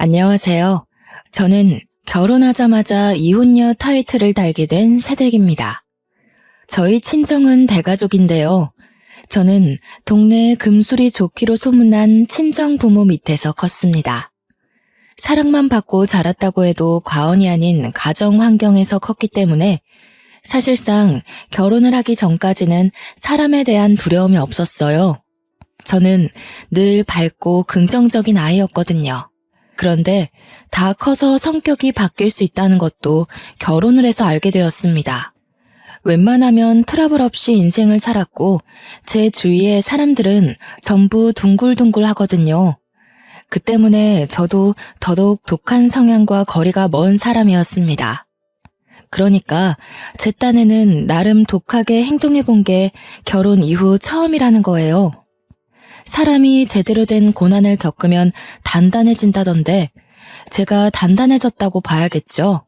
안녕하세요. 저는 결혼하자마자 이혼녀 타이틀을 달게 된 새댁입니다. 저희 친정은 대가족인데요. 저는 동네의 금술이 좋기로 소문난 친정 부모 밑에서 컸습니다. 사랑만 받고 자랐다고 해도 과언이 아닌 가정 환경에서 컸기 때문에 사실상 결혼을 하기 전까지는 사람에 대한 두려움이 없었어요. 저는 늘 밝고 긍정적인 아이였거든요. 그런데 다 커서 성격이 바뀔 수 있다는 것도 결혼을 해서 알게 되었습니다. 웬만하면 트러블 없이 인생을 살았고 제 주위의 사람들은 전부 둥글둥글 하거든요. 그 때문에 저도 더더욱 독한 성향과 거리가 먼 사람이었습니다. 그러니까 제 딴에는 나름 독하게 행동해 본 게 결혼 이후 처음이라는 거예요. 사람이 제대로 된 고난을 겪으면 단단해진다던데 제가 단단해졌다고 봐야겠죠.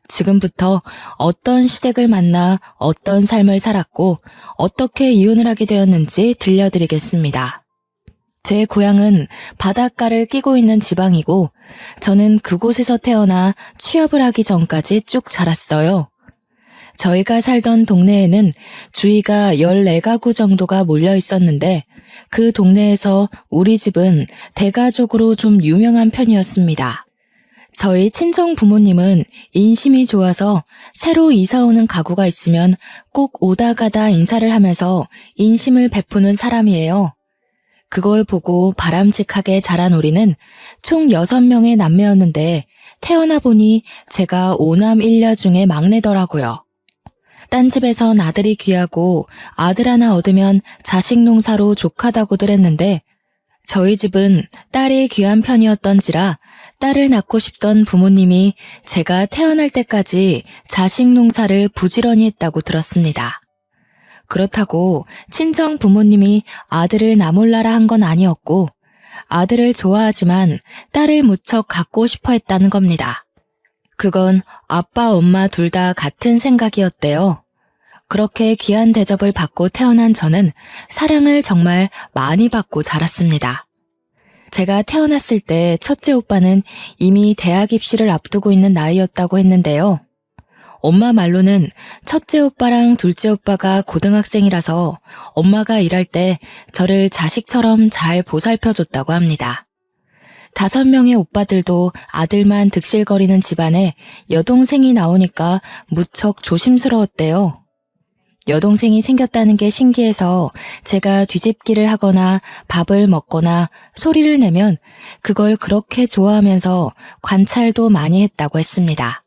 지금부터 어떤 시댁을 만나 어떤 삶을 살았고 어떻게 이혼을 하게 되었는지 들려드리겠습니다. 제 고향은 바닷가를 끼고 있는 지방이고 저는 그곳에서 태어나 취업을 하기 전까지 쭉 자랐어요. 저희가 살던 동네에는 주위가 14가구 정도가 몰려 있었는데 그 동네에서 우리 집은 대가족으로 좀 유명한 편이었습니다. 저희 친정 부모님은 인심이 좋아서 새로 이사 오는 가구가 있으면 꼭 오다 가다 인사를 하면서 인심을 베푸는 사람이에요. 그걸 보고 바람직하게 자란 우리는 총 6명의 남매였는데 태어나 보니 제가 5남 1녀 중에 막내더라고요. 딴 집에선 아들이 귀하고 아들 하나 얻으면 자식 농사로 족하다고들 했는데 저희 집은 딸이 귀한 편이었던지라 딸을 낳고 싶던 부모님이 제가 태어날 때까지 자식 농사를 부지런히 했다고 들었습니다. 그렇다고 친정 부모님이 아들을 나몰라라 한 건 아니었고 아들을 좋아하지만 딸을 무척 갖고 싶어 했다는 겁니다. 그건 아빠, 엄마 둘 다 같은 생각이었대요. 그렇게 귀한 대접을 받고 태어난 저는 사랑을 정말 많이 받고 자랐습니다. 제가 태어났을 때 첫째 오빠는 이미 대학 입시를 앞두고 있는 나이였다고 했는데요. 엄마 말로는 첫째 오빠랑 둘째 오빠가 고등학생이라서 엄마가 일할 때 저를 자식처럼 잘 보살펴줬다고 합니다. 5명의 오빠들도 아들만 득실거리는 집안에 여동생이 나오니까 무척 조심스러웠대요. 여동생이 생겼다는 게 신기해서 제가 뒤집기를 하거나 밥을 먹거나 소리를 내면 그걸 그렇게 좋아하면서 관찰도 많이 했다고 했습니다.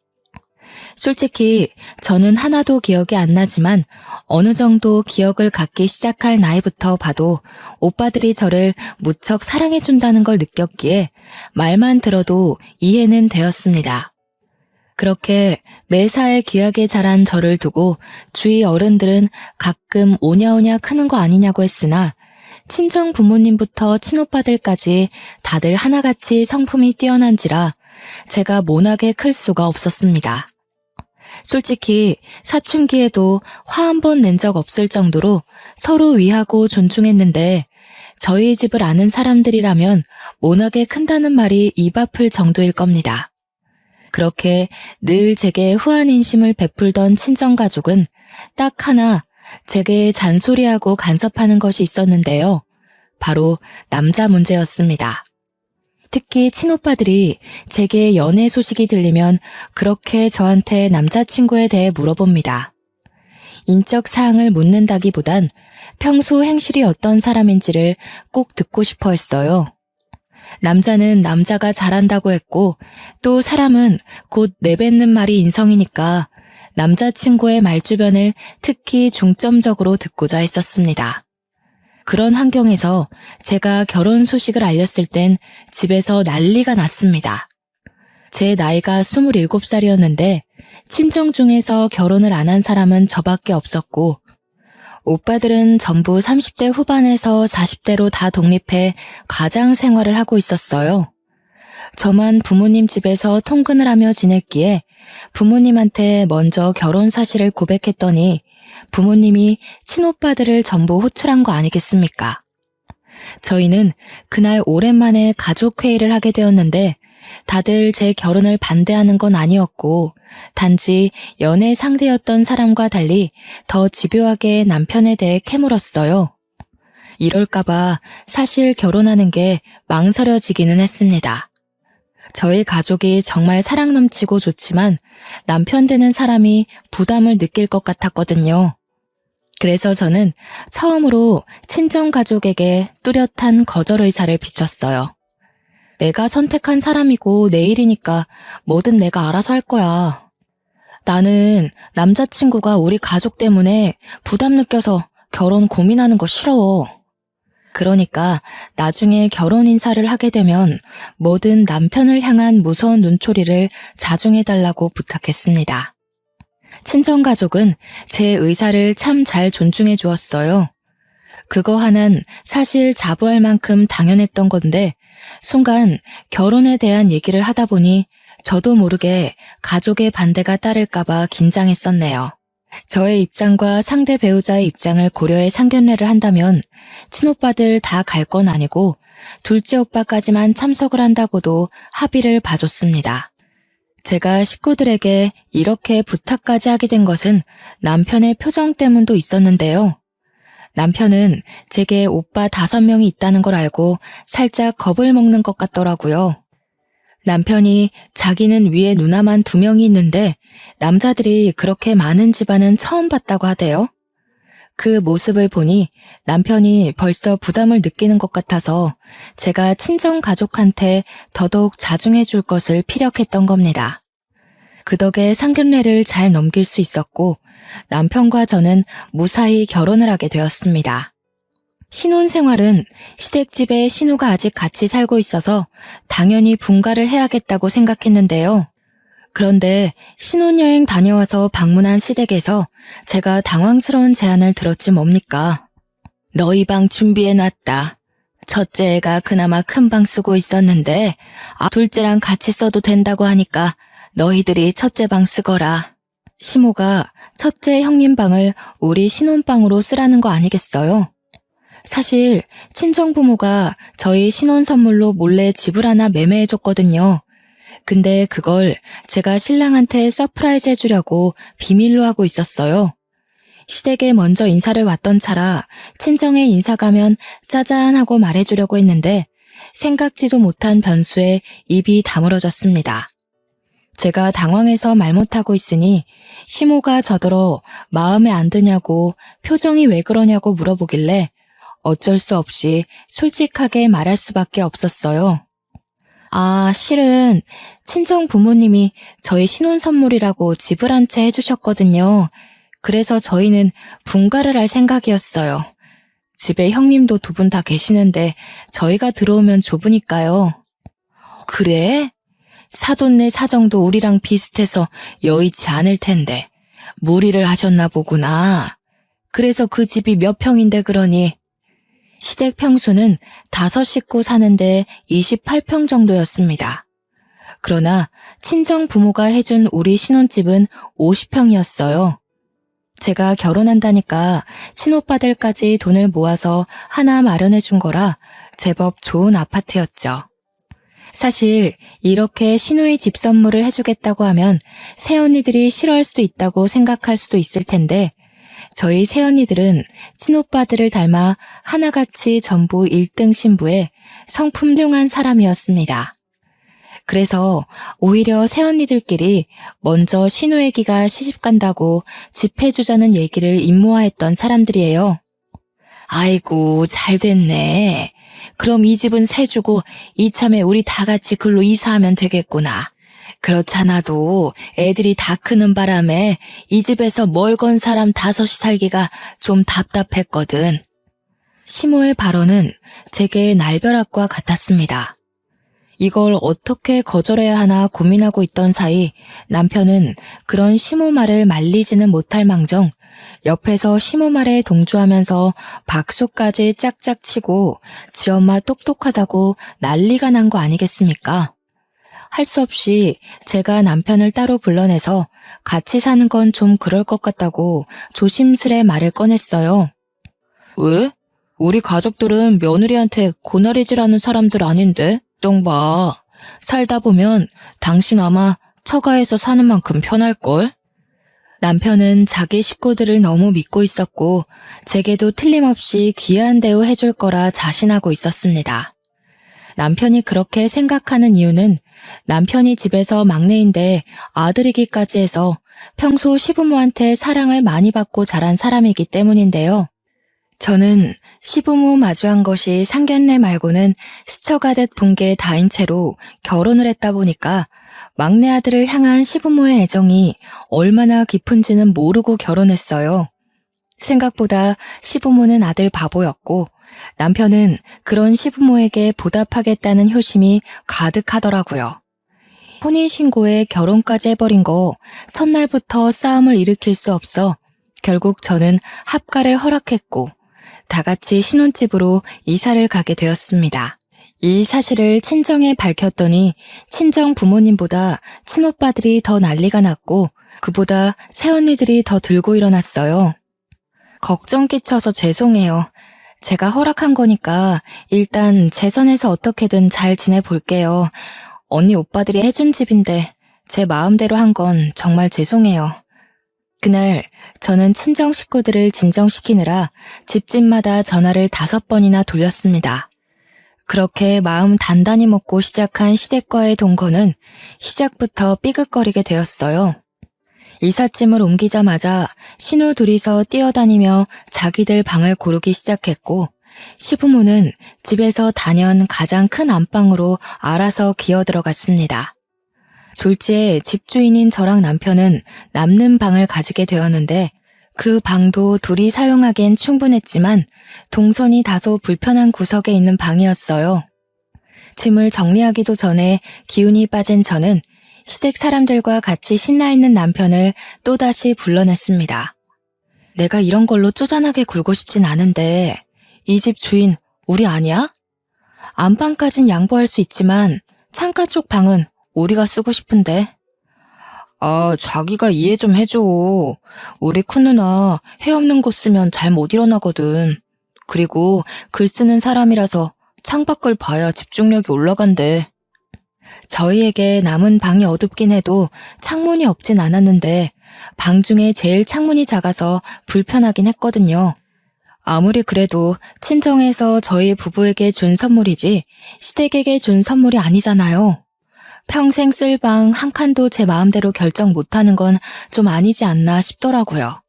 솔직히 저는 하나도 기억이 안 나지만 어느 정도 기억을 갖기 시작할 나이부터 봐도 오빠들이 저를 무척 사랑해준다는 걸 느꼈기에 말만 들어도 이해는 되었습니다. 그렇게 매사에 귀하게 자란 저를 두고 주위 어른들은 가끔 오냐오냐 크는 거 아니냐고 했으나 친정 부모님부터 친오빠들까지 다들 하나같이 성품이 뛰어난지라 제가 모나게 클 수가 없었습니다. 솔직히 사춘기에도 화 한 번 낸 적 없을 정도로 서로 위하고 존중했는데 저희 집을 아는 사람들이라면 모나게 큰다는 말이 입 아플 정도일 겁니다. 그렇게 늘 제게 후한 인심을 베풀던 친정가족은 딱 하나 제게 잔소리하고 간섭하는 것이 있었는데요. 바로 남자 문제였습니다. 특히 친오빠들이 제게 연애 소식이 들리면 그렇게 저한테 남자친구에 대해 물어봅니다. 인적 사항을 묻는다기보단 평소 행실이 어떤 사람인지를 꼭 듣고 싶어 했어요. 남자는 남자가 잘한다고 했고 또 사람은 곧 내뱉는 말이 인성이니까 남자친구의 말주변을 특히 중점적으로 듣고자 했었습니다. 그런 환경에서 제가 결혼 소식을 알렸을 땐 집에서 난리가 났습니다. 제 나이가 27살이었는데 친정 중에서 결혼을 안 한 사람은 저밖에 없었고 오빠들은 전부 30대 후반에서 40대로 다 독립해 가장 생활을 하고 있었어요. 저만 부모님 집에서 통근을 하며 지냈기에 부모님한테 먼저 결혼 사실을 고백했더니 부모님이 친오빠들을 전부 호출한 거 아니겠습니까? 저희는 그날 오랜만에 가족회의를 하게 되었는데 다들 제 결혼을 반대하는 건 아니었고, 단지 연애 상대였던 사람과 달리 더 집요하게 남편에 대해 캐물었어요. 이럴까봐 사실 결혼하는 게 망설여지기는 했습니다. 저희 가족이 정말 사랑 넘치고 좋지만 남편 되는 사람이 부담을 느낄 것 같았거든요. 그래서 저는 처음으로 친정 가족에게 뚜렷한 거절 의사를 비쳤어요. 내가 선택한 사람이고 내 일이니까 뭐든 내가 알아서 할 거야. 나는 남자친구가 우리 가족 때문에 부담 느껴서 결혼 고민하는 거 싫어. 그러니까 나중에 결혼 인사를 하게 되면 뭐든 남편을 향한 무서운 눈초리를 자중해달라고 부탁했습니다. 친정가족은 제 의사를 참 잘 존중해 주었어요. 그거 하나는 사실 자부할 만큼 당연했던 건데 순간 결혼에 대한 얘기를 하다 보니 저도 모르게 가족의 반대가 따를까봐 긴장했었네요. 저의 입장과 상대 배우자의 입장을 고려해 상견례를 한다면 친오빠들 다 갈 건 아니고 둘째 오빠까지만 참석을 한다고도 합의를 봐줬습니다. 제가 식구들에게 이렇게 부탁까지 하게 된 것은 남편의 표정 때문도 있었는데요. 남편은 제게 오빠 5명이 있다는 걸 알고 살짝 겁을 먹는 것 같더라고요. 남편이 자기는 위에 누나만 2명이 있는데 남자들이 그렇게 많은 집안은 처음 봤다고 하대요. 그 모습을 보니 남편이 벌써 부담을 느끼는 것 같아서 제가 친정 가족한테 더더욱 자중해 줄 것을 피력했던 겁니다. 그 덕에 상견례를 잘 넘길 수 있었고 남편과 저는 무사히 결혼을 하게 되었습니다. 신혼생활은 시댁집에 신우가 아직 같이 살고 있어서 당연히 분가를 해야겠다고 생각했는데요. 그런데 신혼여행 다녀와서 방문한 시댁에서 제가 당황스러운 제안을 들었지 뭡니까? 너희 방 준비해놨다. 첫째 애가 그나마 큰 방 쓰고 있었는데 둘째랑 같이 써도 된다고 하니까 너희들이 첫째 방 쓰거라. 시모가 첫째 형님 방을 우리 신혼방으로 쓰라는 거 아니겠어요? 사실 친정부모가 저희 신혼 선물로 몰래 집을 하나 매매해줬거든요. 근데 그걸 제가 신랑한테 서프라이즈 해주려고 비밀로 하고 있었어요. 시댁에 먼저 인사를 왔던 차라 친정에 인사 가면 짜잔 하고 말해주려고 했는데 생각지도 못한 변수에 입이 다물어졌습니다. 제가 당황해서 말 못하고 있으니 시모가 저더러 마음에 안 드냐고 표정이 왜 그러냐고 물어보길래 어쩔 수 없이 솔직하게 말할 수밖에 없었어요. 실은 친정 부모님이 저희 신혼 선물이라고 집을 한 채 해주셨거든요. 그래서 저희는 분가를 할 생각이었어요. 집에 형님도 2분 다 계시는데 저희가 들어오면 좁으니까요. 그래? 사돈네 사정도 우리랑 비슷해서 여의치 않을 텐데 무리를 하셨나 보구나. 그래서 그 집이 몇 평인데 그러니? 시댁 평수는 5식구 사는데 28평 정도였습니다. 그러나 친정 부모가 해준 우리 신혼집은 50평이었어요. 제가 결혼한다니까 친오빠들까지 돈을 모아서 하나 마련해 준 거라 제법 좋은 아파트였죠. 사실 이렇게 시누이 집 선물을 해주겠다고 하면 새언니들이 싫어할 수도 있다고 생각할 수도 있을 텐데 저희 새언니들은 친오빠들을 닮아 하나같이 전부 1등 신부에 성품흉한 사람이었습니다. 그래서 오히려 새언니들끼리 먼저 시누애기가 시집간다고 집 해주자는 얘기를 임모아했던 사람들이에요. 아이고 잘 됐네. 그럼 이 집은 새 주고 이참에 우리 다 같이 글로 이사하면 되겠구나. 그렇잖아도 애들이 다 크는 바람에 이 집에서 멀건 사람 5이 살기가 좀 답답했거든. 시모의 발언은 제게 날벼락과 같았습니다. 이걸 어떻게 거절해야 하나 고민하고 있던 사이 남편은 그런 시모 말을 말리지는 못할 망정 옆에서 시모 말에 동조하면서 박수까지 짝짝 치고 지 엄마 똑똑하다고 난리가 난 거 아니겠습니까? 할 수 없이 제가 남편을 따로 불러내서 같이 사는 건 좀 그럴 것 같다고 조심스레 말을 꺼냈어요. 왜? 우리 가족들은 며느리한테 고나리질하는 사람들 아닌데? 좀 봐. 살다 보면 당신 아마 처가에서 사는 만큼 편할걸? 남편은 자기 식구들을 너무 믿고 있었고 제게도 틀림없이 귀한 대우 해줄 거라 자신하고 있었습니다. 남편이 그렇게 생각하는 이유는 남편이 집에서 막내인데 아들이기까지 해서 평소 시부모한테 사랑을 많이 받고 자란 사람이기 때문인데요. 저는 시부모 마주한 것이 상견례 말고는 스쳐가듯 본 게 다인 채로 결혼을 했다 보니까 막내 아들을 향한 시부모의 애정이 얼마나 깊은지는 모르고 결혼했어요. 생각보다 시부모는 아들 바보였고 남편은 그런 시부모에게 보답하겠다는 효심이 가득하더라고요. 혼인신고에 결혼까지 해버린 거 첫날부터 싸움을 일으킬 수 없어 결국 저는 합가를 허락했고 다 같이 신혼집으로 이사를 가게 되었습니다. 이 사실을 친정에 밝혔더니 친정 부모님보다 친오빠들이 더 난리가 났고 그보다 새언니들이 더 들고 일어났어요. 걱정 끼쳐서 죄송해요. 제가 허락한 거니까 일단 제 선에서 어떻게든 잘 지내볼게요. 언니 오빠들이 해준 집인데 제 마음대로 한 건 정말 죄송해요. 그날 저는 친정 식구들을 진정시키느라 집집마다 전화를 5번이나 돌렸습니다. 그렇게 마음 단단히 먹고 시작한 시댁과의 동거는 시작부터 삐걱거리게 되었어요. 이삿짐을 옮기자마자 신우 둘이서 뛰어다니며 자기들 방을 고르기 시작했고 시부모는 집에서 단연 가장 큰 안방으로 알아서 기어들어갔습니다. 졸지에 집주인인 저랑 남편은 남는 방을 가지게 되었는데 그 방도 둘이 사용하기엔 충분했지만 동선이 다소 불편한 구석에 있는 방이었어요. 짐을 정리하기도 전에 기운이 빠진 저는 시댁 사람들과 같이 신나 있는 남편을 또다시 불러냈습니다. 내가 이런 걸로 쪼잔하게 굴고 싶진 않은데 이 집 주인 우리 아니야? 안방까진 양보할 수 있지만 창가 쪽 방은 우리가 쓰고 싶은데. 아, 자기가 이해 좀 해줘. 우리 큰 누나 해 없는 곳 쓰면 잘 못 일어나거든. 그리고 글 쓰는 사람이라서 창밖을 봐야 집중력이 올라간대. 저희에게 남은 방이 어둡긴 해도 창문이 없진 않았는데 방 중에 제일 창문이 작아서 불편하긴 했거든요. 아무리 그래도 친정에서 저희 부부에게 준 선물이지 시댁에게 준 선물이 아니잖아요. 평생 쓸 방 한 칸도 제 마음대로 결정 못하는 건 좀 아니지 않나 싶더라고요.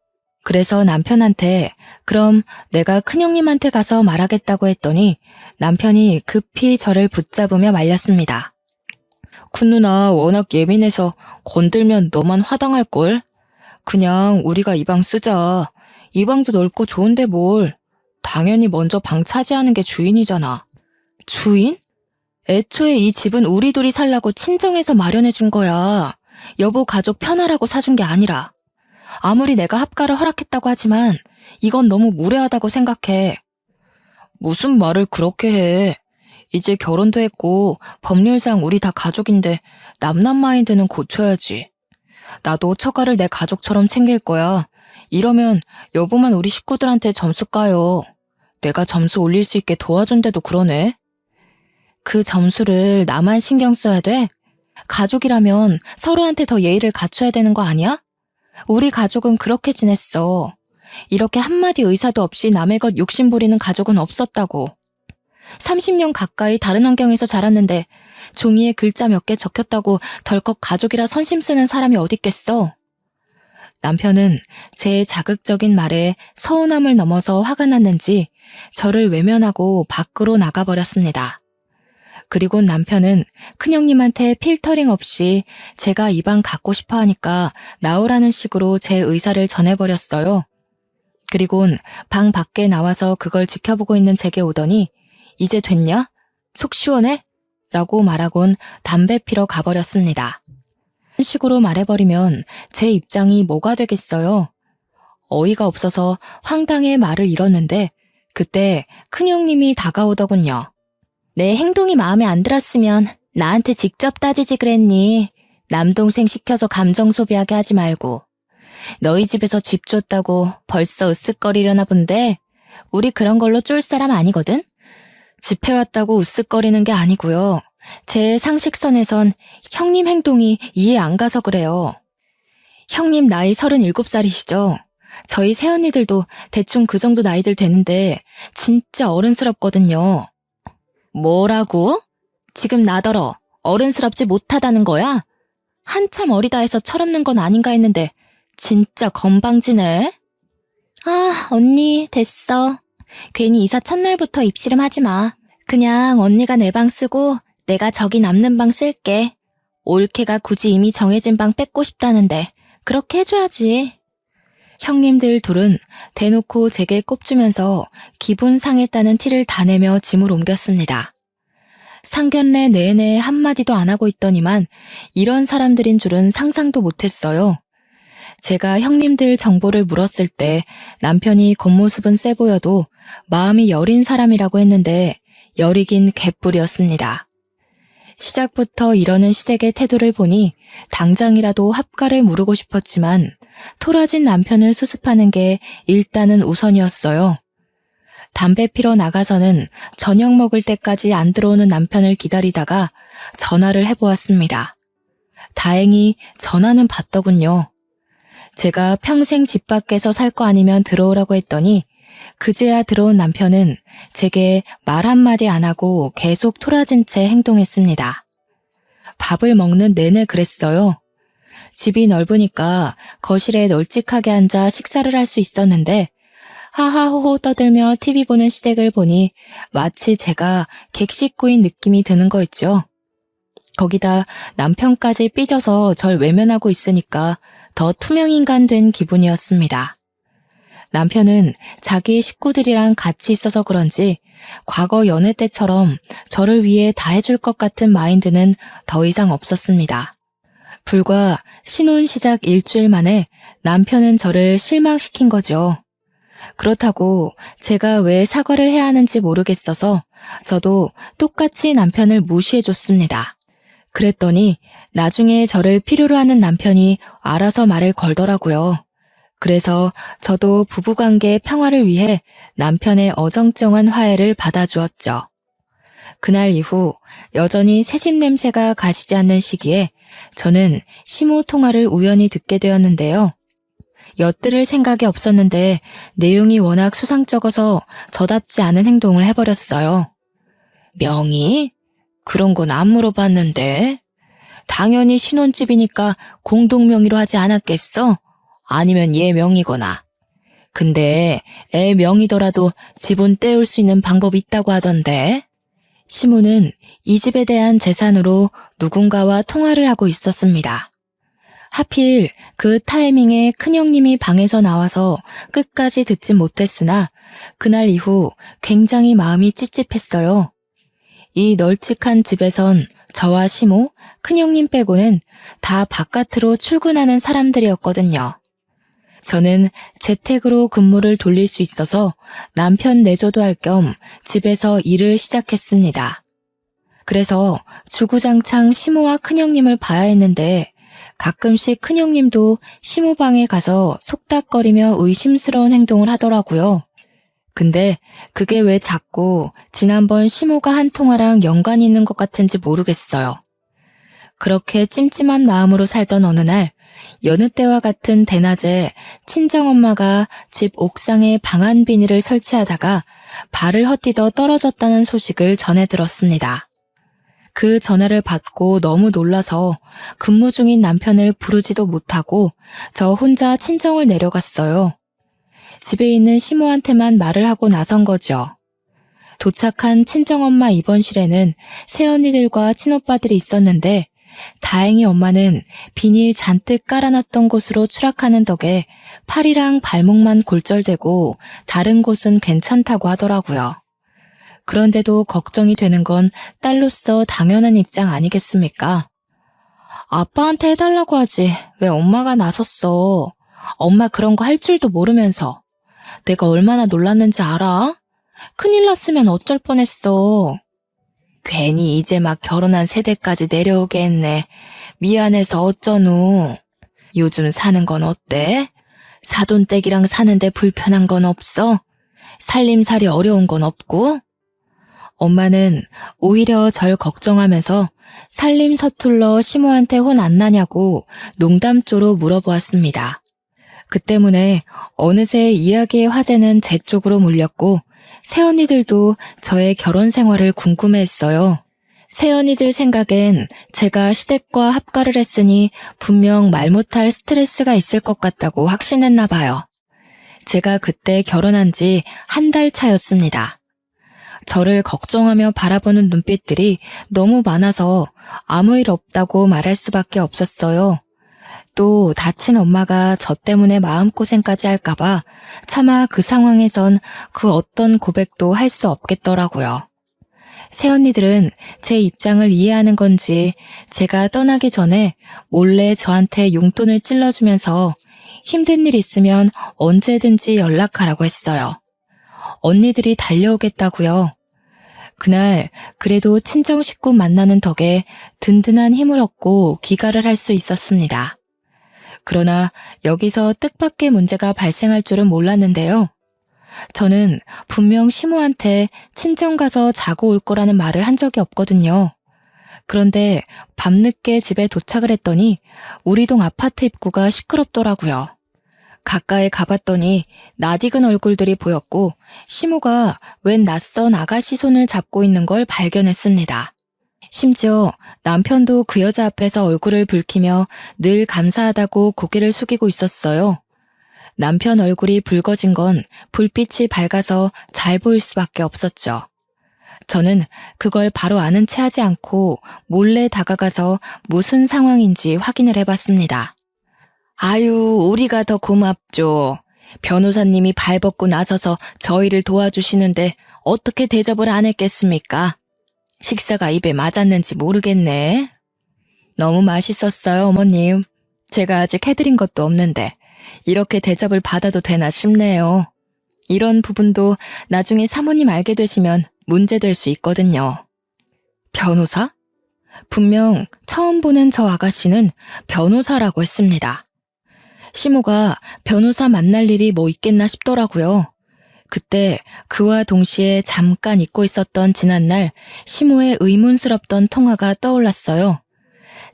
그래서 남편한테 그럼 내가 큰형님한테 가서 말하겠다고 했더니 남편이 급히 저를 붙잡으며 말렸습니다. 큰 누나 워낙 예민해서 건들면 너만 화당할걸? 그냥 우리가 이 방 쓰자. 이 방도 넓고 좋은데 뭘. 당연히 먼저 방 차지하는 게 주인이잖아. 주인? 애초에 이 집은 우리 둘이 살라고 친정에서 마련해 준 거야. 여보 가족 편하라고 사준 게 아니라. 아무리 내가 합가를 허락했다고 하지만 이건 너무 무례하다고 생각해. 무슨 말을 그렇게 해. 이제 결혼도 했고 법률상 우리 다 가족인데 남남 마인드는 고쳐야지. 나도 처가를 내 가족처럼 챙길 거야. 이러면 여보만 우리 식구들한테 점수 까요. 내가 점수 올릴 수 있게 도와준대도 그러네. 그 점수를 나만 신경 써야 돼? 가족이라면 서로한테 더 예의를 갖춰야 되는 거 아니야? 우리 가족은 그렇게 지냈어. 이렇게 한마디 의사도 없이 남의 것 욕심 부리는 가족은 없었다고. 30년 가까이 다른 환경에서 자랐는데 종이에 글자 몇 개 적혔다고 덜컥 가족이라 선심 쓰는 사람이 어딨겠어? 남편은 제 자극적인 말에 서운함을 넘어서 화가 났는지 저를 외면하고 밖으로 나가버렸습니다. 그리고 남편은 큰형님한테 필터링 없이 제가 이 방 갖고 싶어 하니까 나오라는 식으로 제 의사를 전해버렸어요. 그리곤 방 밖에 나와서 그걸 지켜보고 있는 제게 오더니 이제 됐냐? 속 시원해? 라고 말하곤 담배 피러 가버렸습니다. 이런 식으로 말해버리면 제 입장이 뭐가 되겠어요? 어이가 없어서 황당해 말을 잃었는데 그때 큰형님이 다가오더군요. 내 행동이 마음에 안 들었으면 나한테 직접 따지지 그랬니? 남동생 시켜서 감정 소비하게 하지 말고. 너희 집에서 집 줬다고 벌써 으쓱거리려나 본데 우리 그런 걸로 쫄 사람 아니거든? 집 해왔다고 으쓱거리는 게 아니고요. 제 상식선에선 형님 행동이 이해 안 가서 그래요. 형님 나이 37살이시죠? 저희 새언니들도 대충 그 정도 나이들 되는데 진짜 어른스럽거든요. 뭐라고? 지금 나더러 어른스럽지 못하다는 거야? 한참 어리다 해서 철없는 건 아닌가 했는데 진짜 건방지네. 아, 언니 됐어. 괜히 이사 첫날부터 입씨름 하지 마. 그냥 언니가 내 방 쓰고 내가 저기 남는 방 쓸게. 올케가 굳이 이미 정해진 방 뺏고 싶다는데 그렇게 해줘야지. 형님들 둘은 대놓고 제게 꼽주면서 기분 상했다는 티를 다 내며 짐을 옮겼습니다. 상견례 내내 한마디도 안 하고 있더니만 이런 사람들인 줄은 상상도 못했어요. 제가 형님들 정보를 물었을 때 남편이 겉모습은 세 보여도 마음이 여린 사람이라고 했는데 여리긴 개뿔이었습니다. 시작부터 이러는 시댁의 태도를 보니 당장이라도 합가를 무르고 싶었지만 토라진 남편을 수습하는 게 일단은 우선이었어요. 담배 피러 나가서는 저녁 먹을 때까지 안 들어오는 남편을 기다리다가 전화를 해보았습니다. 다행히 전화는 받더군요. 제가 평생 집 밖에서 살 거 아니면 들어오라고 했더니 그제야 들어온 남편은 제게 말 한마디 안 하고 계속 토라진 채 행동했습니다. 밥을 먹는 내내 그랬어요. 집이 넓으니까 거실에 널찍하게 앉아 식사를 할 수 있었는데 하하호호 떠들며 TV 보는 시댁을 보니 마치 제가 객식구인 느낌이 드는 거 있죠. 거기다 남편까지 삐져서 절 외면하고 있으니까 더 투명인간 된 기분이었습니다. 남편은 자기 식구들이랑 같이 있어서 그런지 과거 연애 때처럼 저를 위해 다 해줄 것 같은 마인드는 더 이상 없었습니다. 불과 신혼 시작 일주일 만에 남편은 저를 실망시킨 거죠. 그렇다고 제가 왜 사과를 해야 하는지 모르겠어서 저도 똑같이 남편을 무시해줬습니다. 그랬더니 나중에 저를 필요로 하는 남편이 알아서 말을 걸더라고요. 그래서 저도 부부관계 평화를 위해 남편의 어정쩡한 화해를 받아주었죠. 그날 이후 여전히 새집 냄새가 가시지 않는 시기에 저는 시모 통화를 우연히 듣게 되었는데요. 엿들을 생각이 없었는데 내용이 워낙 수상쩍어서 저답지 않은 행동을 해버렸어요. 명의? 그런 건 안 물어봤는데. 당연히 신혼집이니까 공동명의로 하지 않았겠어? 아니면 얘 명의거나. 근데 애 명의더라도 지분 떼올 수 있는 방법이 있다고 하던데. 시모는 이 집에 대한 재산으로 누군가와 통화를 하고 있었습니다. 하필 그 타이밍에 큰형님이 방에서 나와서 끝까지 듣진 못했으나 그날 이후 굉장히 마음이 찝찝했어요. 이 널찍한 집에선 저와 시모, 큰형님 빼고는 다 바깥으로 출근하는 사람들이었거든요. 저는 재택으로 근무를 돌릴 수 있어서 남편 내조도 할 겸 집에서 일을 시작했습니다. 그래서 주구장창 시모와 큰형님을 봐야 했는데 가끔씩 큰형님도 시모방에 가서 속닥거리며 의심스러운 행동을 하더라고요. 근데 그게 왜 자꾸 지난번 시모가 한 통화랑 연관이 있는 것 같은지 모르겠어요. 그렇게 찜찜한 마음으로 살던 어느 날 여느 때와 같은 대낮에 친정엄마가 집 옥상에 방안 비닐을 설치하다가 발을 헛디뎌 떨어졌다는 소식을 전해 들었습니다. 그 전화를 받고 너무 놀라서 근무 중인 남편을 부르지도 못하고 저 혼자 친정을 내려갔어요. 집에 있는 시모한테만 말을 하고 나선 거죠. 도착한 친정엄마 입원실에는 새언니들과 친오빠들이 있었는데 다행히 엄마는 비닐 잔뜩 깔아놨던 곳으로 추락하는 덕에 팔이랑 발목만 골절되고 다른 곳은 괜찮다고 하더라고요. 그런데도 걱정이 되는 건 딸로서 당연한 입장 아니겠습니까? 아빠한테 해달라고 하지 왜 엄마가 나섰어. 엄마 그런 거 할 줄도 모르면서. 내가 얼마나 놀랐는지 알아? 큰일 났으면 어쩔 뻔했어. 괜히 이제 막 결혼한 세대까지 내려오게 했네. 미안해서 어쩌누. 요즘 사는 건 어때? 사돈댁이랑 사는데 불편한 건 없어? 살림살이 어려운 건 없고? 엄마는 오히려 절 걱정하면서 살림 서툴러 시모한테 혼 안 나냐고 농담조로 물어보았습니다. 그 때문에 어느새 이야기의 화제는 제 쪽으로 몰렸고 새언니들도 저의 결혼 생활을 궁금해했어요. 새언니들 생각엔 제가 시댁과 합가를 했으니 분명 말 못할 스트레스가 있을 것 같다고 확신했나 봐요. 제가 그때 결혼한 지 한 달 차였습니다. 저를 걱정하며 바라보는 눈빛들이 너무 많아서 아무 일 없다고 말할 수밖에 없었어요. 또 다친 엄마가 저 때문에 마음고생까지 할까봐 차마 그 상황에선 그 어떤 고백도 할 수 없겠더라고요. 새언니들은 제 입장을 이해하는 건지 제가 떠나기 전에 몰래 저한테 용돈을 찔러주면서 힘든 일 있으면 언제든지 연락하라고 했어요. 언니들이 달려오겠다고요. 그날 그래도 친정 식구 만나는 덕에 든든한 힘을 얻고 귀가를 할 수 있었습니다. 그러나 여기서 뜻밖의 문제가 발생할 줄은 몰랐는데요. 저는 분명 시모한테 친정 가서 자고 올 거라는 말을 한 적이 없거든요. 그런데 밤늦게 집에 도착을 했더니 우리 동 아파트 입구가 시끄럽더라고요. 가까이 가봤더니 낯익은 얼굴들이 보였고 시모가 웬 낯선 아가씨 손을 잡고 있는 걸 발견했습니다. 심지어 남편도 그 여자 앞에서 얼굴을 붉히며 늘 감사하다고 고개를 숙이고 있었어요. 남편 얼굴이 붉어진 건 불빛이 밝아서 잘 보일 수밖에 없었죠. 저는 그걸 바로 아는 체 하지 않고 몰래 다가가서 무슨 상황인지 확인을 해봤습니다. 아유, 우리가 더 고맙죠. 변호사님이 발벗고 나서서 저희를 도와주시는데 어떻게 대접을 안 했겠습니까? 식사가 입에 맞았는지 모르겠네. 너무 맛있었어요, 어머님. 제가 아직 해드린 것도 없는데 이렇게 대접을 받아도 되나 싶네요. 이런 부분도 나중에 사모님 알게 되시면 문제될 수 있거든요. 변호사? 분명 처음 보는 저 아가씨는 변호사라고 했습니다. 시모가 변호사 만날 일이 뭐 있겠나 싶더라고요. 그때 그와 동시에 잠깐 잊고 있었던 지난날 시모의 의문스럽던 통화가 떠올랐어요.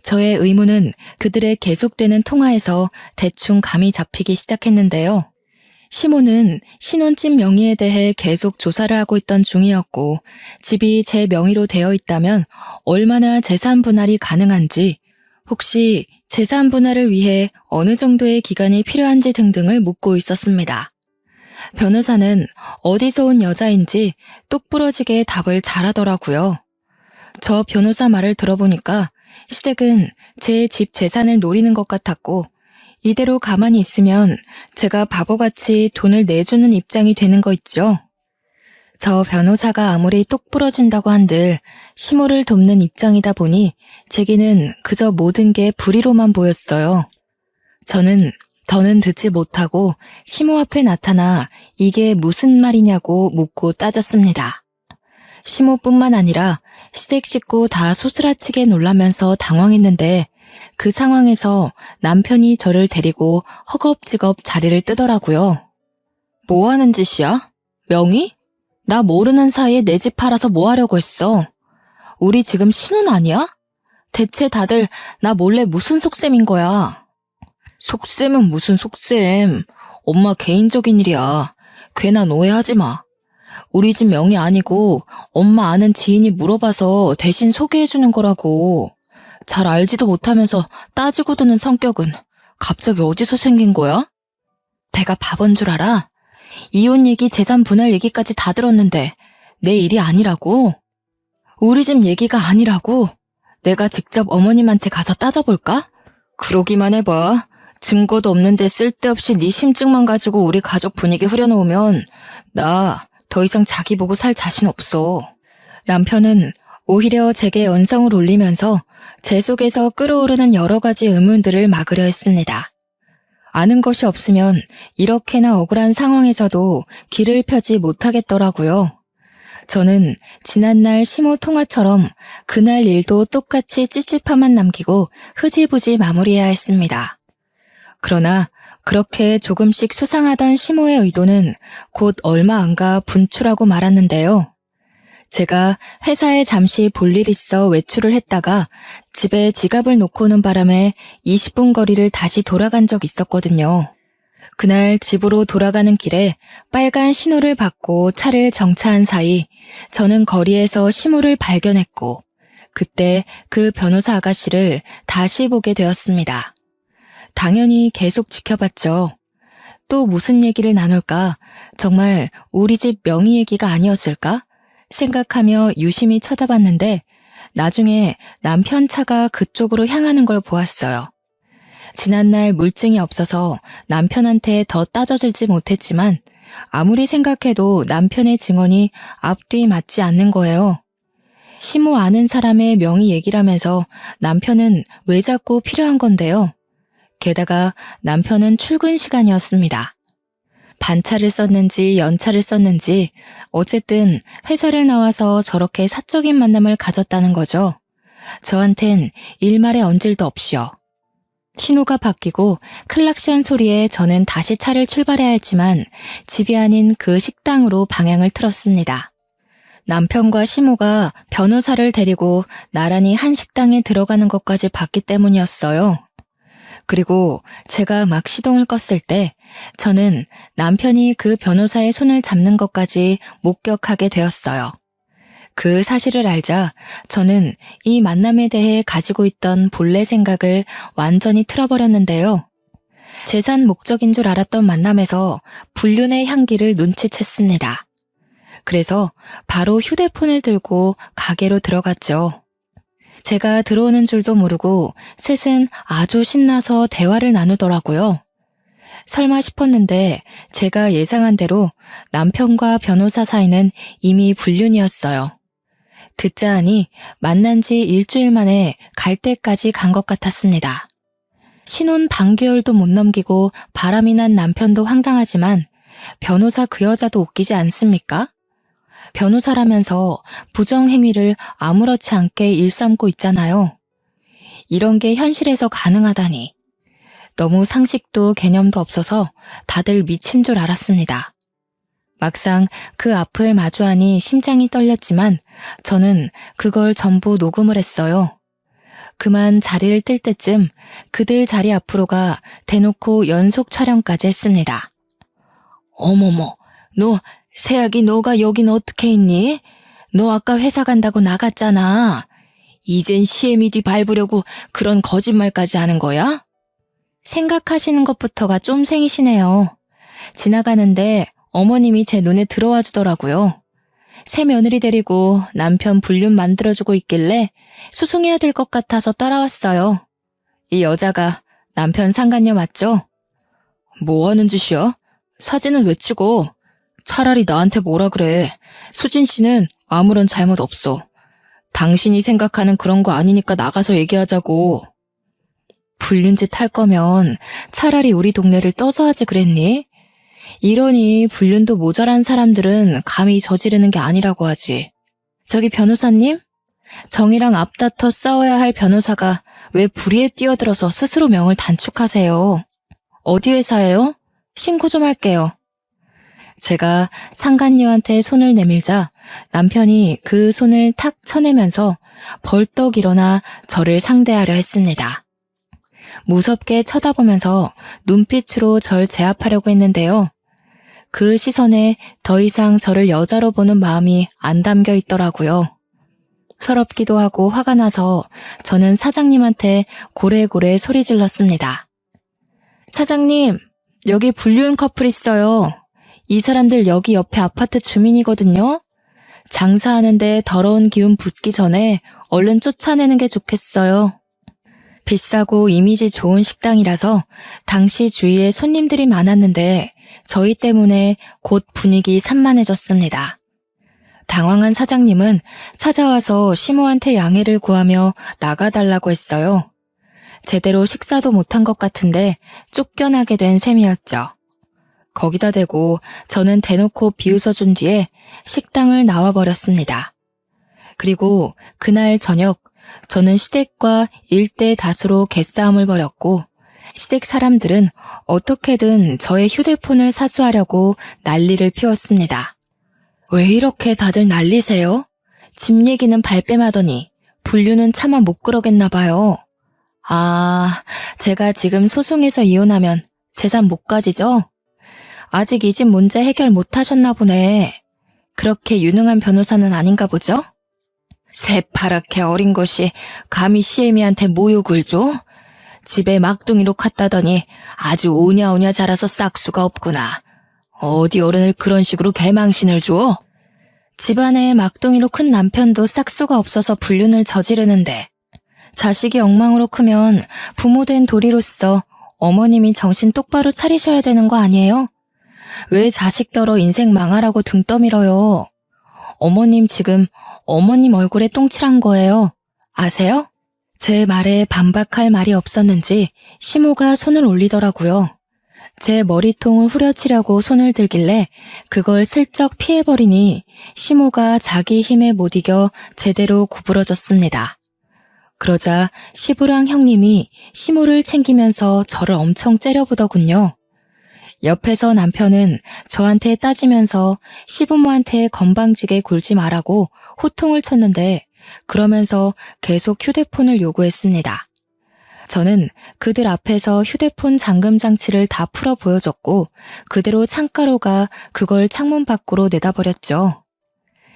저의 의문은 그들의 계속되는 통화에서 대충 감이 잡히기 시작했는데요. 시모는 신혼집 명의에 대해 계속 조사를 하고 있던 중이었고 집이 제 명의로 되어 있다면 얼마나 재산 분할이 가능한지, 혹시 재산 분할을 위해 어느 정도의 기간이 필요한지 등등을 묻고 있었습니다. 변호사는 어디서 온 여자인지 똑부러지게 답을 잘하더라고요. 저 변호사 말을 들어보니까 시댁은 제 집 재산을 노리는 것 같았고 이대로 가만히 있으면 제가 바보같이 돈을 내주는 입장이 되는 거 있죠. 저 변호사가 아무리 똑부러진다고 한들 시모를 돕는 입장이다 보니 제게는 그저 모든 게 불의로만 보였어요. 저는 더는 듣지 못하고 시모 앞에 나타나 이게 무슨 말이냐고 묻고 따졌습니다. 시모뿐만 아니라 시댁 식구 다 소스라치게 놀라면서 당황했는데 그 상황에서 남편이 저를 데리고 허겁지겁 자리를 뜨더라고요. 뭐 하는 짓이야? 명의? 나 모르는 사이에 내 집 팔아서 뭐 하려고 했어? 우리 지금 신혼 아니야? 대체 다들 나 몰래 무슨 속셈인 거야? 속셈은 무슨 속셈? 엄마 개인적인 일이야. 괜한 오해하지 마. 우리 집 명의 아니고 엄마 아는 지인이 물어봐서 대신 소개해주는 거라고. 잘 알지도 못하면서 따지고 드는 성격은 갑자기 어디서 생긴 거야? 내가 바본 줄 알아? 이혼 얘기, 재산 분할 얘기까지 다 들었는데 내 일이 아니라고? 우리 집 얘기가 아니라고? 내가 직접 어머님한테 가서 따져볼까? 그러기만 해봐. 증거도 없는데 쓸데없이 네 심증만 가지고 우리 가족 분위기 흐려놓으면 나 더 이상 자기 보고 살 자신 없어. 남편은 오히려 제게 언성을 올리면서 제 속에서 끓어오르는 여러 가지 의문들을 막으려 했습니다. 아는 것이 없으면 이렇게나 억울한 상황에서도 길을 펴지 못하겠더라고요. 저는 지난날 시모 통화처럼 그날 일도 똑같이 찝찝함만 남기고 흐지부지 마무리해야 했습니다. 그러나 그렇게 조금씩 수상하던 시모의 의도는 곧 얼마 안가 분출하고 말았는데요. 제가 회사에 잠시 볼일 있어 외출을 했다가 집에 지갑을 놓고 오는 바람에 20분 거리를 다시 돌아간 적 있었거든요. 그날 집으로 돌아가는 길에 빨간 신호를 받고 차를 정차한 사이 저는 거리에서 시모를 발견했고 그때 그 변호사 아가씨를 다시 보게 되었습니다. 당연히 계속 지켜봤죠. 또 무슨 얘기를 나눌까? 정말 우리 집 명의 얘기가 아니었을까? 생각하며 유심히 쳐다봤는데 나중에 남편 차가 그쪽으로 향하는 걸 보았어요. 지난날 물증이 없어서 남편한테 더 따져들지 못했지만 아무리 생각해도 남편의 증언이 앞뒤 맞지 않는 거예요. 시모 아는 사람의 명의 얘기라면서 남편은 왜 자꾸 필요한 건데요. 게다가 남편은 출근 시간이었습니다. 반차를 썼는지 연차를 썼는지 어쨌든 회사를 나와서 저렇게 사적인 만남을 가졌다는 거죠. 저한텐 일말의 언질도 없이요. 신호가 바뀌고 클락션 소리에 저는 다시 차를 출발해야 했지만 집이 아닌 그 식당으로 방향을 틀었습니다. 남편과 시모가 변호사를 데리고 나란히 한 식당에 들어가는 것까지 봤기 때문이었어요. 그리고 제가 막 시동을 껐을 때 저는 남편이 그 변호사의 손을 잡는 것까지 목격하게 되었어요. 그 사실을 알자 저는 이 만남에 대해 가지고 있던 본래 생각을 완전히 틀어버렸는데요. 재산 목적인 줄 알았던 만남에서 불륜의 향기를 눈치챘습니다. 그래서 바로 휴대폰을 들고 가게로 들어갔죠. 제가 들어오는 줄도 모르고 셋은 아주 신나서 대화를 나누더라고요. 설마 싶었는데 제가 예상한 대로 남편과 변호사 사이는 이미 불륜이었어요. 듣자 하니 만난 지 일주일 만에 갈 때까지 간 것 같았습니다. 신혼 반개월도 못 넘기고 바람이 난 남편도 황당하지만 변호사 그 여자도 웃기지 않습니까? 변호사라면서 부정행위를 아무렇지 않게 일삼고 있잖아요. 이런 게 현실에서 가능하다니. 너무 상식도 개념도 없어서 다들 미친 줄 알았습니다. 막상 그 앞을 마주하니 심장이 떨렸지만 저는 그걸 전부 녹음을 했어요. 그만 자리를 뜰 때쯤 그들 자리 앞으로가 대놓고 연속 촬영까지 했습니다. 어머머, 세약이 너가 여긴 어떻게 있니? 너 아까 회사 간다고 나갔잖아. 이젠 CM이 뒤 밟으려고 그런 거짓말까지 하는 거야? 생각하시는 것부터가 좀 생이시네요. 지나가는데 어머님이 제 눈에 들어와 주더라고요. 새 며느리 데리고 남편 불륜 만들어주고 있길래 소송해야 될 것 같아서 따라왔어요. 이 여자가 남편 상간녀 맞죠? 뭐 하는 짓이야? 사진은 왜 찍어? 차라리 나한테 뭐라 그래. 수진 씨는 아무런 잘못 없어. 당신이 생각하는 그런 거 아니니까 나가서 얘기하자고. 불륜짓 할 거면 차라리 우리 동네를 떠서 하지 그랬니? 이러니 불륜도 모자란 사람들은 감히 저지르는 게 아니라고 하지. 저기 변호사님? 정의랑 앞다퉈 싸워야 할 변호사가 왜 불의에 뛰어들어서 스스로 명을 단축하세요? 어디 회사예요? 신고 좀 할게요. 제가 상간녀한테 손을 내밀자 남편이 그 손을 탁 쳐내면서 벌떡 일어나 저를 상대하려 했습니다. 무섭게 쳐다보면서 눈빛으로 절 제압하려고 했는데요. 그 시선에 더 이상 저를 여자로 보는 마음이 안 담겨 있더라고요. 서럽기도 하고 화가 나서 저는 사장님한테 고래고래 소리 질렀습니다. 차장님, 여기 불륜 커플 있어요. 이 사람들 여기 옆에 아파트 주민이거든요. 장사하는데 더러운 기운 붙기 전에 얼른 쫓아내는 게 좋겠어요. 비싸고 이미지 좋은 식당이라서 당시 주위에 손님들이 많았는데 저희 때문에 곧 분위기 산만해졌습니다. 당황한 사장님은 찾아와서 시모한테 양해를 구하며 나가달라고 했어요. 제대로 식사도 못한 것 같은데 쫓겨나게 된 셈이었죠. 거기다 대고 저는 대놓고 비웃어준 뒤에 식당을 나와버렸습니다. 그리고 그날 저녁 저는 시댁과 일대 다수로 개싸움을 벌였고 시댁 사람들은 어떻게든 저의 휴대폰을 사수하려고 난리를 피웠습니다. 왜 이렇게 다들 난리세요? 집 얘기는 발뺌하더니 분류는 차마 못 그러겠나 봐요. 아, 제가 지금 소송해서 이혼하면 재산 못 가지죠? 아직 이 집 문제 해결 못 하셨나 보네. 그렇게 유능한 변호사는 아닌가 보죠? 새파랗게 어린 것이 감히 시애미한테 모욕을 줘? 집에 막둥이로 갔다더니 아주 오냐오냐 자라서 싹수가 없구나. 어디 어른을 그런 식으로 개망신을 줘? 집안에 막둥이로 큰 남편도 싹수가 없어서 불륜을 저지르는데 자식이 엉망으로 크면 부모된 도리로서 어머님이 정신 똑바로 차리셔야 되는 거 아니에요? 왜 자식더러 인생 망하라고 등 떠밀어요? 어머님 지금 어머님 얼굴에 똥칠한 거예요. 아세요? 제 말에 반박할 말이 없었는지 시모가 손을 올리더라고요. 제 머리통을 후려치려고 손을 들길래 그걸 슬쩍 피해버리니 시모가 자기 힘에 못 이겨 제대로 구부러졌습니다. 그러자 시부랑 형님이 시모를 챙기면서 저를 엄청 째려보더군요. 옆에서 남편은 저한테 따지면서 시부모한테 건방지게 굴지 말라고 호통을 쳤는데 그러면서 계속 휴대폰을 요구했습니다. 저는 그들 앞에서 휴대폰 잠금 장치를 다 풀어 보여줬고 그대로 창가로 가 그걸 창문 밖으로 내다버렸죠.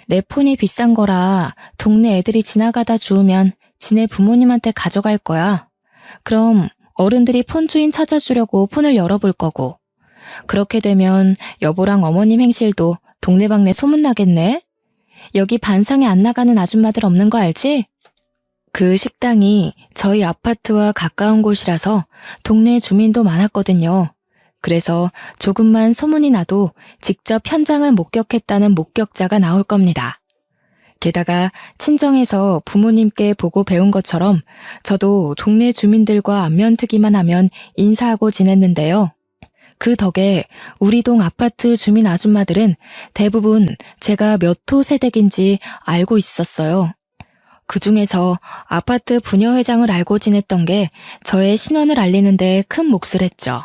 내 폰이 비싼 거라 동네 애들이 지나가다 주우면 지네 부모님한테 가져갈 거야. 그럼 어른들이 폰 주인 찾아주려고 폰을 열어볼 거고 그렇게 되면 여보랑 어머님 행실도 동네방네 소문나겠네? 여기 반상에 안 나가는 아줌마들 없는 거 알지? 그 식당이 저희 아파트와 가까운 곳이라서 동네 주민도 많았거든요. 그래서 조금만 소문이 나도 직접 현장을 목격했다는 목격자가 나올 겁니다. 게다가 친정에서 부모님께 보고 배운 것처럼 저도 동네 주민들과 안면트기만 하면 인사하고 지냈는데요. 그 덕에 우리 동 아파트 주민 아줌마들은 대부분 제가 몇 호 세댁인지 알고 있었어요. 그 중에서 아파트 부녀회장을 알고 지냈던 게 저의 신원을 알리는데 큰 몫을 했죠.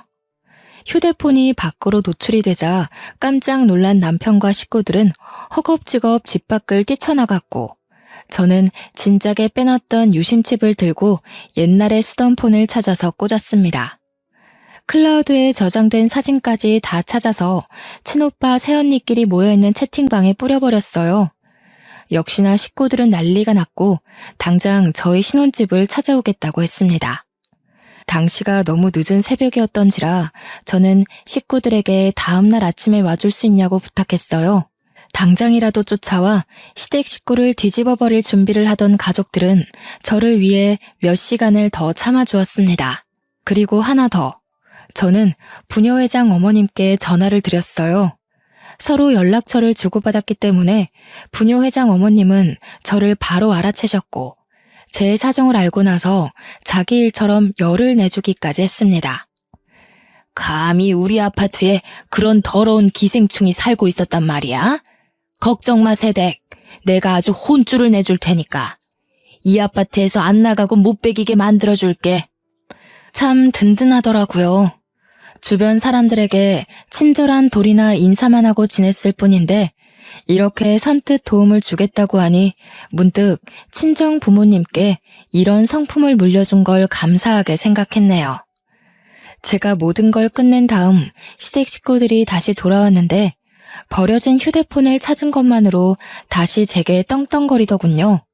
휴대폰이 밖으로 노출이 되자 깜짝 놀란 남편과 식구들은 허겁지겁 집 밖을 뛰쳐나갔고 저는 진작에 빼놨던 유심칩을 들고 옛날에 쓰던 폰을 찾아서 꽂았습니다. 클라우드에 저장된 사진까지 다 찾아서 친오빠 새언니끼리 모여있는 채팅방에 뿌려버렸어요. 역시나 식구들은 난리가 났고 당장 저희 신혼집을 찾아오겠다고 했습니다. 당시가 너무 늦은 새벽이었던지라 저는 식구들에게 다음날 아침에 와줄 수 있냐고 부탁했어요. 당장이라도 쫓아와 시댁 식구를 뒤집어버릴 준비를 하던 가족들은 저를 위해 몇 시간을 더 참아주었습니다. 그리고 하나 더. 저는 부녀회장 어머님께 전화를 드렸어요. 서로 연락처를 주고받았기 때문에 부녀회장 어머님은 저를 바로 알아채셨고 제 사정을 알고 나서 자기 일처럼 열을 내주기까지 했습니다. 감히 우리 아파트에 그런 더러운 기생충이 살고 있었단 말이야? 걱정 마 새댁, 내가 아주 혼쭐을 내줄 테니까. 이 아파트에서 안 나가고 못 베기게 만들어줄게. 참 든든하더라고요. 주변 사람들에게 친절한 도리나 인사만 하고 지냈을 뿐인데 이렇게 선뜻 도움을 주겠다고 하니 문득 친정 부모님께 이런 성품을 물려준 걸 감사하게 생각했네요. 제가 모든 걸 끝낸 다음 시댁 식구들이 다시 돌아왔는데 버려진 휴대폰을 찾은 것만으로 다시 제게 떵떵거리더군요.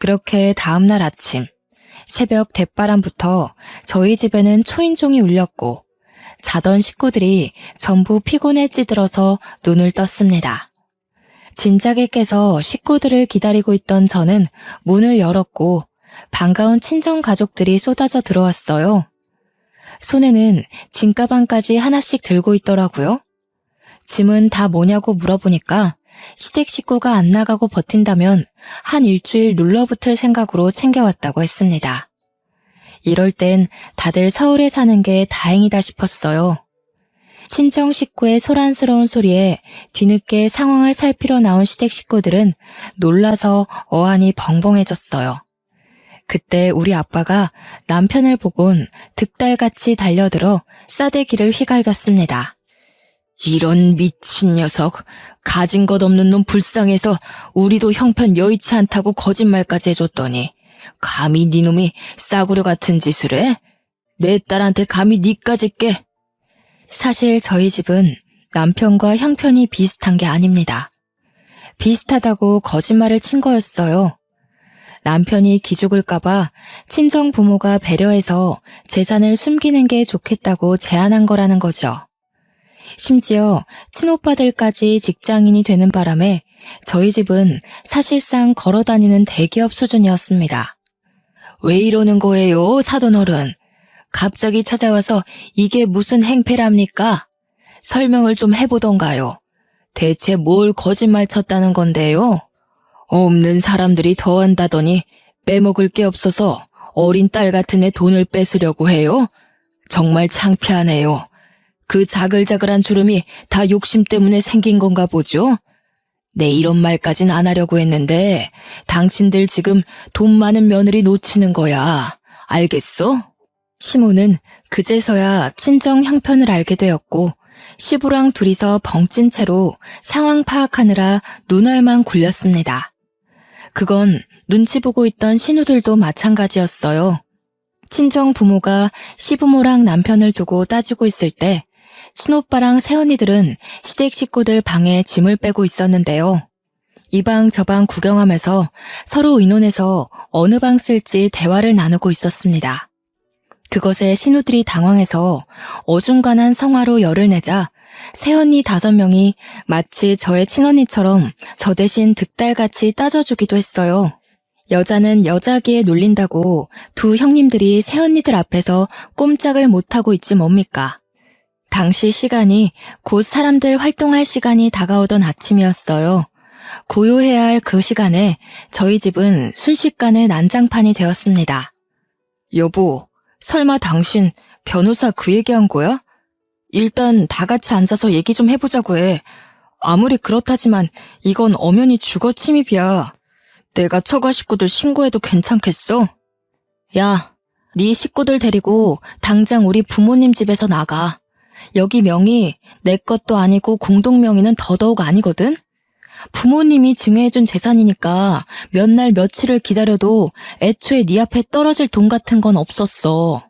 그렇게 다음날 아침 새벽 대바람부터 저희 집에는 초인종이 울렸고 자던 식구들이 전부 피곤에 찌들어서 눈을 떴습니다. 진작에 깨서 식구들을 기다리고 있던 저는 문을 열었고 반가운 친정 가족들이 쏟아져 들어왔어요. 손에는 짐가방까지 하나씩 들고 있더라고요. 짐은 다 뭐냐고 물어보니까 시댁 식구가 안 나가고 버틴다면 한 일주일 눌러붙을 생각으로 챙겨왔다고 했습니다. 이럴 땐 다들 서울에 사는 게 다행이다 싶었어요. 친정 식구의 소란스러운 소리에 뒤늦게 상황을 살피러 나온 시댁 식구들은 놀라서 어안이 벙벙해졌어요. 그때 우리 아빠가 남편을 보곤 득달같이 달려들어 싸대기를 휘갈겼습니다. 이런 미친 녀석. 가진 것 없는 놈 불쌍해서 우리도 형편 여의치 않다고 거짓말까지 해줬더니 감히 네 놈이 싸구려 같은 짓을 해? 내 딸한테 감히 니까지 깨. 사실 저희 집은 남편과 형편이 비슷한 게 아닙니다. 비슷하다고 거짓말을 친 거였어요. 남편이 기죽을까봐 친정 부모가 배려해서 재산을 숨기는 게 좋겠다고 제안한 거라는 거죠. 심지어 친오빠들까지 직장인이 되는 바람에 저희 집은 사실상 걸어다니는 대기업 수준이었습니다. 왜 이러는 거예요, 사돈어른? 갑자기 찾아와서 이게 무슨 행패랍니까? 설명을 좀 해보던가요. 대체 뭘 거짓말 쳤다는 건데요? 없는 사람들이 더한다더니 빼먹을 게 없어서 어린 딸 같은 애 돈을 뺏으려고 해요? 정말 창피하네요. 그 자글자글한 주름이 다 욕심 때문에 생긴 건가 보죠? 네, 이런 말까진 안 하려고 했는데 당신들 지금 돈 많은 며느리 놓치는 거야. 알겠어? 시모는 그제서야 친정 형편을 알게 되었고 시부랑 둘이서 벙찐 채로 상황 파악하느라 눈알만 굴렸습니다. 그건 눈치 보고 있던 신우들도 마찬가지였어요. 친정 부모가 시부모랑 남편을 두고 따지고 있을 때 친오빠랑 새언니들은 시댁 식구들 방에 짐을 빼고 있었는데요. 이 방 저 방 구경하면서 서로 의논해서 어느 방 쓸지 대화를 나누고 있었습니다. 그것에 신우들이 당황해서 어중간한 성화로 열을 내자 새언니 5명이 마치 저의 친언니처럼 저 대신 득달같이 따져주기도 했어요. 여자는 여자기에 눌린다고 두 형님들이 새언니들 앞에서 꼼짝을 못하고 있지 뭡니까. 당시 시간이 곧 사람들 활동할 시간이 다가오던 아침이었어요. 고요해야 할 그 시간에 저희 집은 순식간에 난장판이 되었습니다. 여보, 설마 당신 변호사 그 얘기한 거야? 일단 다 같이 앉아서 얘기 좀 해보자고 해. 아무리 그렇다지만 이건 엄연히 주거 침입이야. 내가 처가 식구들 신고해도 괜찮겠어? 야, 네 식구들 데리고 당장 우리 부모님 집에서 나가. 여기 명의 내 것도 아니고 공동명의는 더더욱 아니거든? 부모님이 증여해준 재산이니까 몇 날 며칠을 기다려도 애초에 네 앞에 떨어질 돈 같은 건 없었어.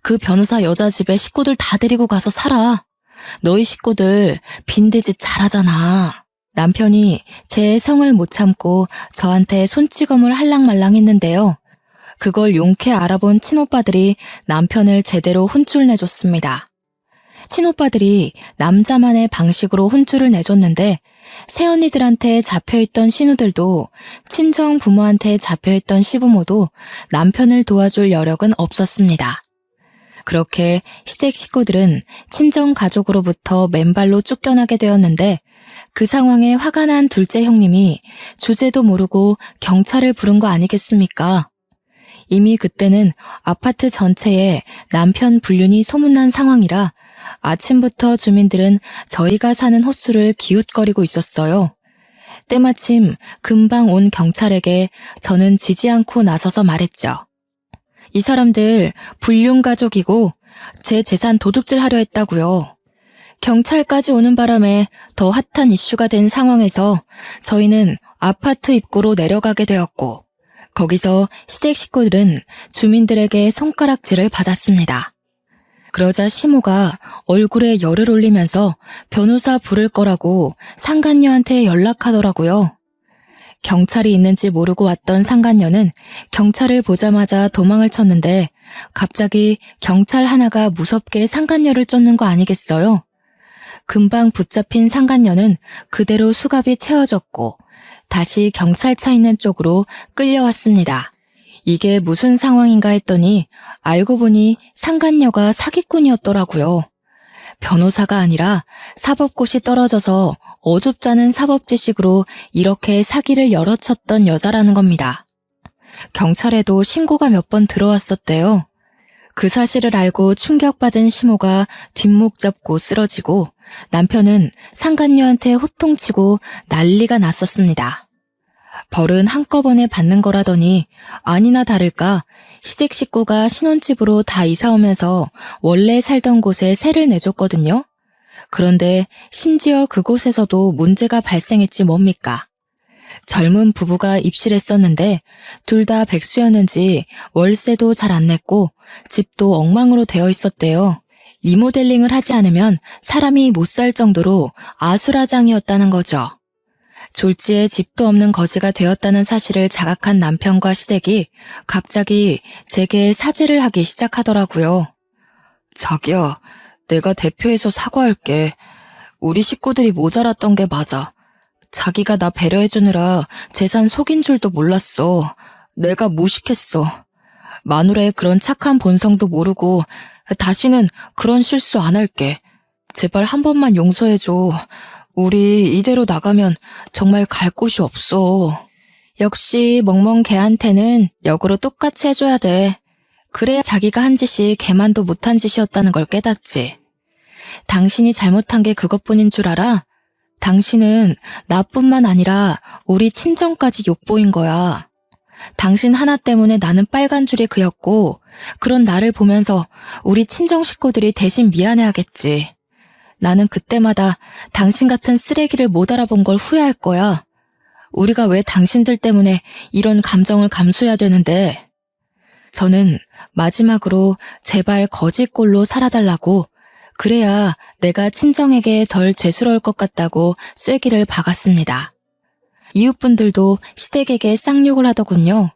그 변호사 여자 집에 식구들 다 데리고 가서 살아. 너희 식구들 빈대짓 잘하잖아. 남편이 제 성을 못 참고 저한테 손찌검을 할랑말랑 했는데요. 그걸 용케 알아본 친오빠들이 남편을 제대로 혼쭐 내줬습니다. 친오빠들이 남자만의 방식으로 혼쭐을 내줬는데 새언니들한테 잡혀있던 신우들도 친정 부모한테 잡혀있던 시부모도 남편을 도와줄 여력은 없었습니다. 그렇게 시댁 식구들은 친정 가족으로부터 맨발로 쫓겨나게 되었는데 그 상황에 화가 난 둘째 형님이 주제도 모르고 경찰을 부른 거 아니겠습니까? 이미 그때는 아파트 전체에 남편 불륜이 소문난 상황이라 아침부터 주민들은 저희가 사는 호수를 기웃거리고 있었어요. 때마침 금방 온 경찰에게 저는 지지 않고 나서서 말했죠. 이 사람들 불륜 가족이고 제 재산 도둑질 하려 했다고요. 경찰까지 오는 바람에 더 핫한 이슈가 된 상황에서 저희는 아파트 입구로 내려가게 되었고 거기서 시댁 식구들은 주민들에게 손가락질을 받았습니다. 그러자 시모가 얼굴에 열을 올리면서 변호사 부를 거라고 상간녀한테 연락하더라고요. 경찰이 있는지 모르고 왔던 상간녀는 경찰을 보자마자 도망을 쳤는데 갑자기 경찰 하나가 무섭게 상간녀를 쫓는 거 아니겠어요? 금방 붙잡힌 상간녀는 그대로 수갑이 채워졌고 다시 경찰차 있는 쪽으로 끌려왔습니다. 이게 무슨 상황인가 했더니 알고 보니 상간녀가 사기꾼이었더라고요. 변호사가 아니라 사법고시 떨어져서 어줍잖은 사법지식으로 이렇게 사기를 열어쳤던 여자라는 겁니다. 경찰에도 신고가 몇 번 들어왔었대요. 그 사실을 알고 충격받은 시모가 뒷목 잡고 쓰러지고 남편은 상간녀한테 호통치고 난리가 났었습니다. 벌은 한꺼번에 받는 거라더니 아니나 다를까 시댁 식구가 신혼집으로 다 이사 오면서 원래 살던 곳에 세를 내줬거든요. 그런데 심지어 그곳에서도 문제가 발생했지 뭡니까? 젊은 부부가 입실했었는데 둘 다 백수였는지 월세도 잘 안 냈고 집도 엉망으로 되어 있었대요. 리모델링을 하지 않으면 사람이 못 살 정도로 아수라장이었다는 거죠. 졸지에 집도 없는 거지가 되었다는 사실을 자각한 남편과 시댁이 갑자기 제게 사죄를 하기 시작하더라고요. 자기야, 내가 대표해서 사과할게. 우리 식구들이 모자랐던 게 맞아. 자기가 나 배려해주느라 재산 속인 줄도 몰랐어. 내가 무식했어. 마누라의 그런 착한 본성도 모르고 다시는 그런 실수 안 할게. 제발 한 번만 용서해줘. 우리 이대로 나가면 정말 갈 곳이 없어. 역시 멍멍 개한테는 역으로 똑같이 해줘야 돼. 그래야 자기가 한 짓이 개만도 못한 짓이었다는 걸 깨닫지. 당신이 잘못한 게 그것뿐인 줄 알아? 당신은 나뿐만 아니라 우리 친정까지 욕보인 거야. 당신 하나 때문에 나는 빨간 줄이 그였고 그런 나를 보면서 우리 친정 식구들이 대신 미안해하겠지. 나는 그때마다 당신 같은 쓰레기를 못 알아본 걸 후회할 거야. 우리가 왜 당신들 때문에 이런 감정을 감수해야 되는데. 저는 마지막으로 제발 거지꼴로 살아달라고, 그래야 내가 친정에게 덜 죄스러울 것 같다고 쐐기를 박았습니다. 이웃분들도 시댁에게 쌍욕을 하더군요.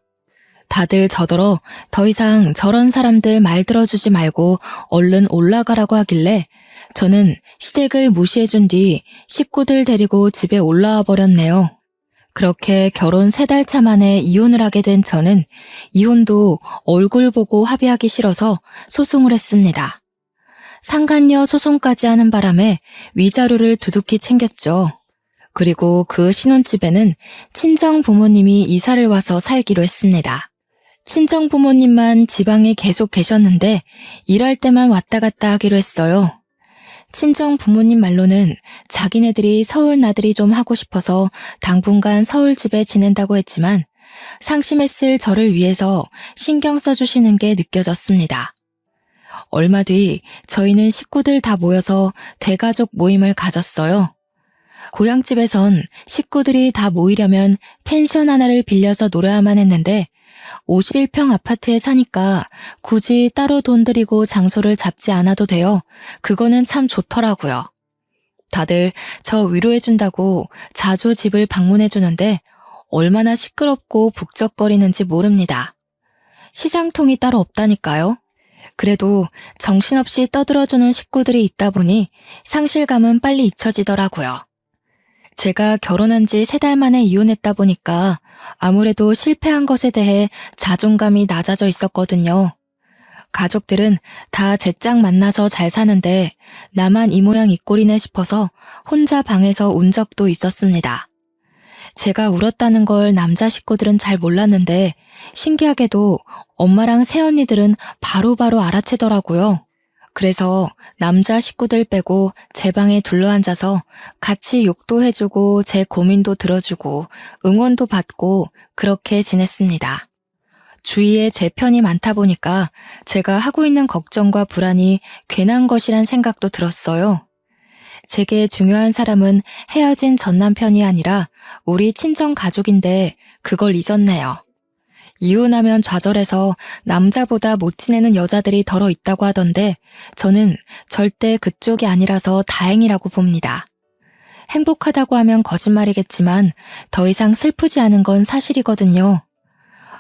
다들 저더러 더 이상 저런 사람들 말 들어주지 말고 얼른 올라가라고 하길래 저는 시댁을 무시해준 뒤 식구들 데리고 집에 올라와 버렸네요. 그렇게 결혼 3달 차 만에 이혼을 하게 된 저는 이혼도 얼굴 보고 합의하기 싫어서 소송을 했습니다. 상간녀 소송까지 하는 바람에 위자료를 두둑히 챙겼죠. 그리고 그 신혼집에는 친정 부모님이 이사를 와서 살기로 했습니다. 친정 부모님만 지방에 계속 계셨는데 일할 때만 왔다 갔다 하기로 했어요. 친정 부모님 말로는 자기네들이 서울 나들이 좀 하고 싶어서 당분간 서울집에 지낸다고 했지만 상심했을 저를 위해서 신경 써주시는 게 느껴졌습니다. 얼마 뒤 저희는 식구들 다 모여서 대가족 모임을 가졌어요. 고향집에선 식구들이 다 모이려면 펜션 하나를 빌려서 놀아야만 했는데 51평 아파트에 사니까 굳이 따로 돈 들이고 장소를 잡지 않아도 돼요. 그거는 참 좋더라고요. 다들 저 위로해준다고 자주 집을 방문해주는데 얼마나 시끄럽고 북적거리는지 모릅니다. 시장통이 따로 없다니까요. 그래도 정신없이 떠들어주는 식구들이 있다 보니 상실감은 빨리 잊혀지더라고요. 제가 결혼한 지 3달 만에 이혼했다 보니까 아무래도 실패한 것에 대해 자존감이 낮아져 있었거든요. 가족들은 다 제 짝 만나서 잘 사는데 나만 이 모양 이 꼴이네 싶어서 혼자 방에서 운 적도 있었습니다. 제가 울었다는 걸 남자 식구들은 잘 몰랐는데 신기하게도 엄마랑 새언니들은 바로바로 알아채더라고요. 그래서 남자 식구들 빼고 제 방에 둘러앉아서 같이 욕도 해주고 제 고민도 들어주고 응원도 받고 그렇게 지냈습니다. 주위에 제 편이 많다 보니까 제가 하고 있는 걱정과 불안이 괜한 것이란 생각도 들었어요. 제게 중요한 사람은 헤어진 전 남편이 아니라 우리 친정 가족인데 그걸 잊었네요. 이혼하면 좌절해서 남자보다 못 지내는 여자들이 덜어 있다고 하던데 저는 절대 그쪽이 아니라서 다행이라고 봅니다. 행복하다고 하면 거짓말이겠지만 더 이상 슬프지 않은 건 사실이거든요.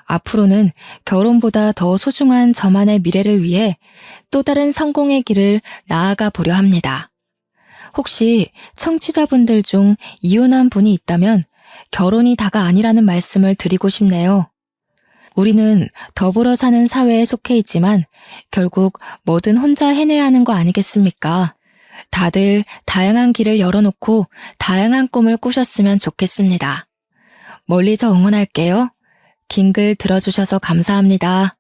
앞으로는 결혼보다 더 소중한 저만의 미래를 위해 또 다른 성공의 길을 나아가 보려 합니다. 혹시 청취자분들 중 이혼한 분이 있다면 결혼이 다가 아니라는 말씀을 드리고 싶네요. 우리는 더불어 사는 사회에 속해 있지만 결국 뭐든 혼자 해내야 하는 거 아니겠습니까? 다들 다양한 길을 열어놓고 다양한 꿈을 꾸셨으면 좋겠습니다. 멀리서 응원할게요. 긴 글 들어주셔서 감사합니다.